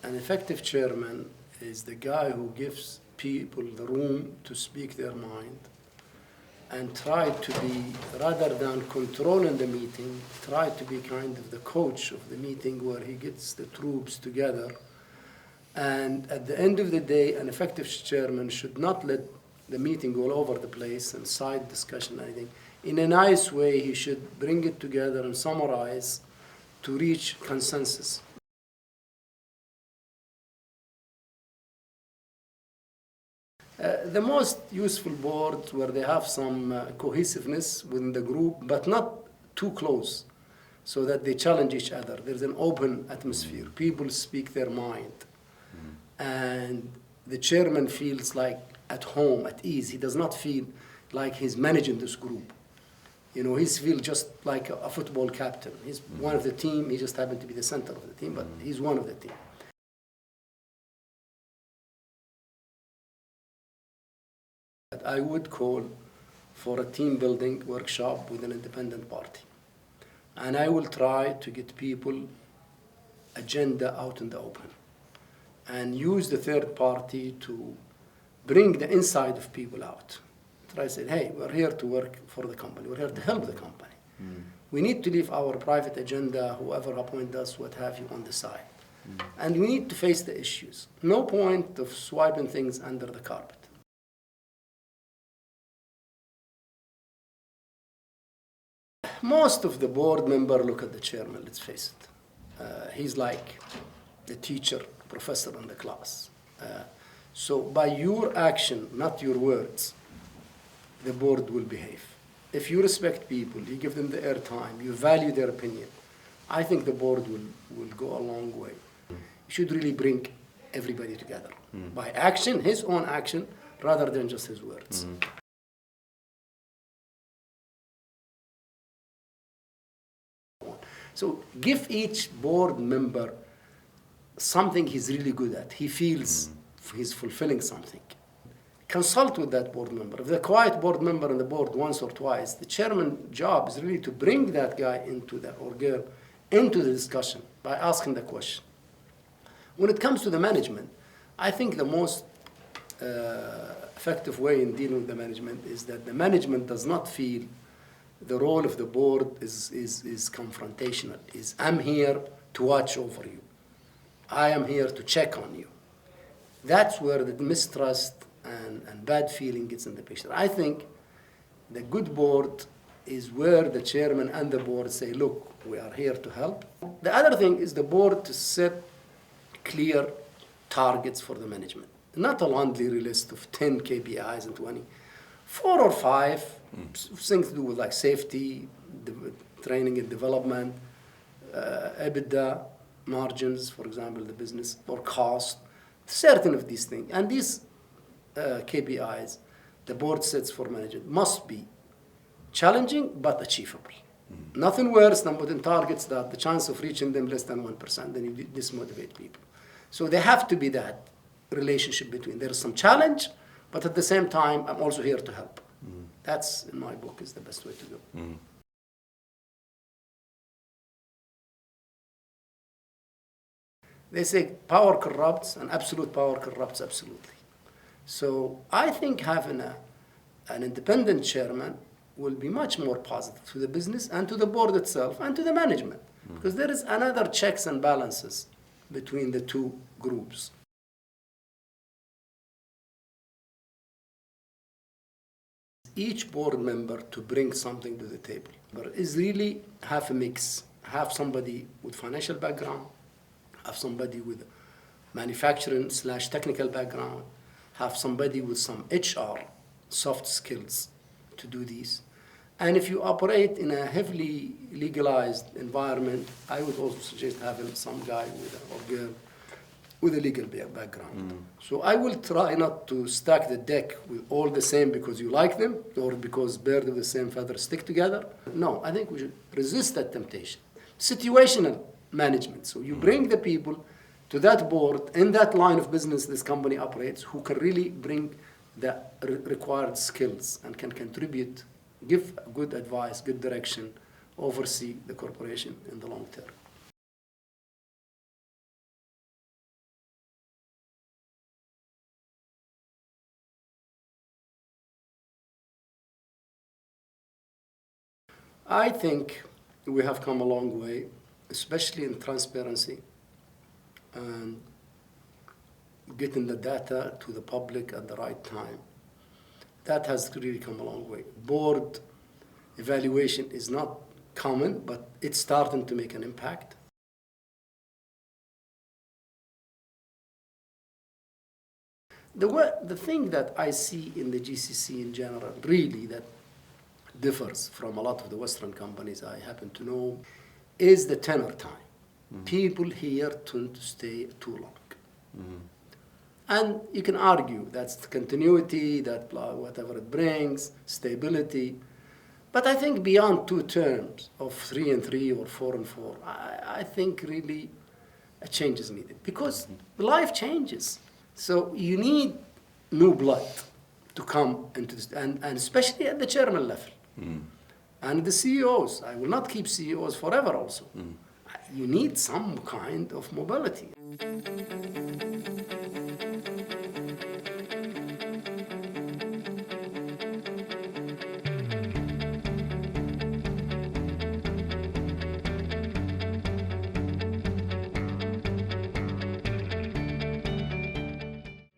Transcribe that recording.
An effective chairman is the guy who gives people the room to speak their mind and try to be, rather than controlling the meeting, try to be kind of the coach of the meeting where he gets the troops together. And at the end of the day, an effective chairman should not let the meeting go all over the place and side discussion, anything. In a nice way, he should bring it together and summarize to reach consensus. The most useful boards where they have some cohesiveness within the group, but not too close, so that they challenge each other. There's an open atmosphere. People speak their mind. And the chairman feels like at home, at ease. He does not feel like he's managing this group. You know, he feels just like a football captain. He's one of the team. He just happened to be the center of the team, but he's one of the team. I would call for a team building workshop with an independent party. And I will try to get people agenda out in the open and use the third party to bring the inside of people out. Try to say, hey, we're here to work for the company. We're here to help the company. We need to leave our private agenda, whoever appoint us, what have you, on the side. And we need to face the issues. No point of swiping things under the carpet. Most of the board members look at the chairman, let's face it. He's like the teacher, professor in the class. So by your action, not your words, the board will behave. If you respect people, you give them the airtime, you value their opinion, I think the board will go a long way. You should really bring everybody together by action, his own action, rather than just his words. So give each board member something he's really good at. He feels he's fulfilling something. Consult with that board member. If the quiet board member on the board once or twice, the chairman's job is really to bring that guy into the, or girl into the discussion by asking the question. When it comes to the management, I think the most effective way in dealing with the management is that the management does not feel the role of the board is confrontational. I'm here to watch over you. I am here to check on you. That's where the mistrust and bad feeling gets in the picture. I think the good board is where the chairman and the board say, look, we are here to help. The other thing is the board to set clear targets for the management. Not a laundry list of 10 KPIs and 20. 4 or 5 things to do with like safety, training and development, EBITDA, margins, for example, the business, or cost, certain of these things. And these KPIs the board sets for management must be challenging but achievable. Nothing worse than putting targets that the chance of reaching them less than 1%, then you dismotivate people. So there have to be that relationship between, there is some challenge, but at the same time, I'm also here to help. That's, in my book, is the best way to go. They say power corrupts, and absolute power corrupts absolutely. So I think having an independent chairman will be much more positive to the business and to the board itself and to the management, because there is another checks and balances between the two groups. Each board member to bring something to the table, but is really have a mix. Have somebody with financial background, have somebody with manufacturing / technical background, have somebody with some HR, soft skills to do these. And if you operate in a heavily legalized environment, I would also suggest having some guy or girl with a legal background. So I will try not to stack the deck with all the same because you like them or because birds of the same feather stick together. No, I think we should resist that temptation. Situational management. So you bring the people to that board in that line of business this company operates who can really bring the required skills and can contribute, give good advice, good direction, oversee the corporation in the long term. I think we have come a long way, especially in transparency and getting the data to the public at the right time. That has really come a long way. Board evaluation is not common, but it's starting to make an impact. The thing that I see in the GCC in general, really, that differs from a lot of the Western companies I happen to know, is the tenure time. People here tend to stay too long. And you can argue that's the continuity, that whatever it brings, stability. But I think beyond 2 terms of 3 and 3 or 4 and 4, I think really a change is needed because life changes. So you need new blood to come into this, and especially at the chairman level. And the CEOs. I will not keep CEOs forever also. You need some kind of mobility.